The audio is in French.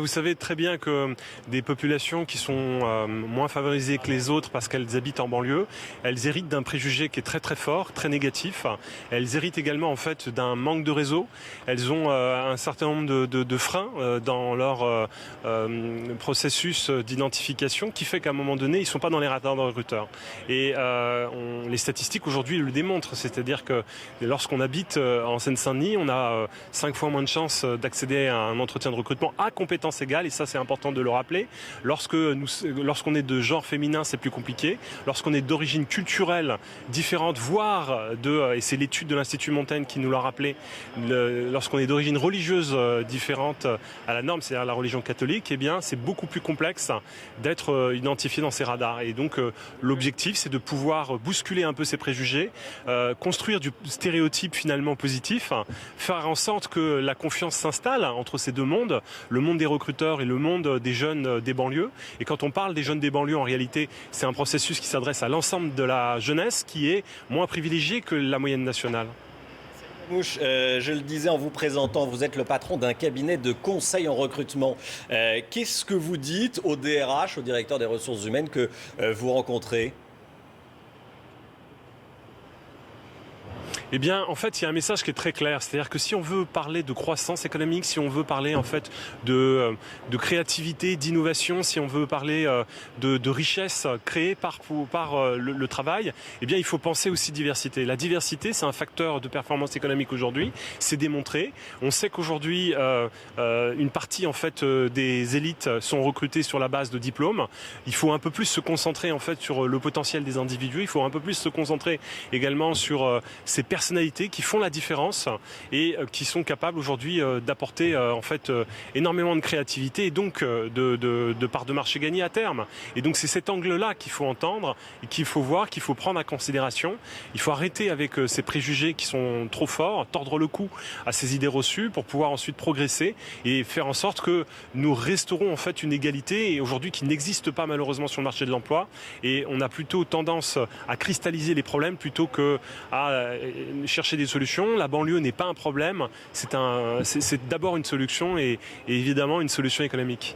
vous savez très bien que des populations qui sont moins favorisées que les autres parce qu'elles habitent en banlieue, elles héritent d'un préjugé qui est très très fort, très négatif. Elles héritent également en fait d'un manque de réseau. Elles ont un certain nombre de freins dans leur processus d'identification qui fait qu'à un moment donné, ils ne sont pas dans les radars de recruteurs. Et les statistiques aujourd'hui le démontrent, c'est-à-dire que lorsqu'on habite en Seine-Saint-Denis, on a 5 fois moins de chances d'accéder à un entretien de recrutement à compétences égales, et ça c'est important de le rappeler. Lorsqu'on est de genre féminin, c'est plus compliqué. Lorsqu'on est d'origine culturelle différente, voire et c'est l'étude de l'Institut Montaigne qui nous l'a rappelé, lorsqu'on est d'origine religieuse différente à la norme, c'est-à-dire la religion catholique, eh bien c'est beaucoup plus complexe d'être identifié dans ces radars. Et donc l'objectif, c'est de pouvoir bousculer un peu ces préjugés, construire du stéréotype finalement positif, faire en sorte que la confiance s'installe entre ces deux mondes, le monde des recruteurs et le monde des jeunes des banlieues. Et quand on parle des jeunes des banlieues, en réalité, c'est un processus qui s'adresse à l'ensemble de la jeunesse qui est moins privilégiée que la moyenne nationale. Mouche, je le disais en vous présentant, vous êtes le patron d'un cabinet de conseil en recrutement. Qu'est-ce que vous dites au DRH, au directeur des ressources humaines que vous rencontrez ? Eh bien, en fait, il y a un message qui est très clair. C'est-à-dire que si on veut parler de croissance économique, si on veut parler en fait de créativité, d'innovation, si on veut parler de richesse créée par le travail, eh bien, il faut penser aussi diversité. La diversité, c'est un facteur de performance économique aujourd'hui. C'est démontré. On sait qu'aujourd'hui, une partie en fait des élites sont recrutées sur la base de diplômes. Il faut un peu plus se concentrer en fait sur le potentiel des individus. Il faut un peu plus se concentrer également sur ces personnalités qui font la différence et qui sont capables aujourd'hui d'apporter en fait énormément de créativité et donc de parts de marché gagnées à terme. Et donc c'est cet angle-là qu'il faut entendre et qu'il faut voir, qu'il faut prendre en considération. Il faut arrêter avec ces préjugés qui sont trop forts, tordre le cou à ces idées reçues pour pouvoir ensuite progresser et faire en sorte que nous restaurons en fait une égalité et aujourd'hui qui n'existe pas malheureusement sur le marché de l'emploi. Et on a plutôt tendance à cristalliser les problèmes plutôt que à chercher des solutions. La banlieue n'est pas un problème, c'est d'abord une solution et évidemment une solution économique.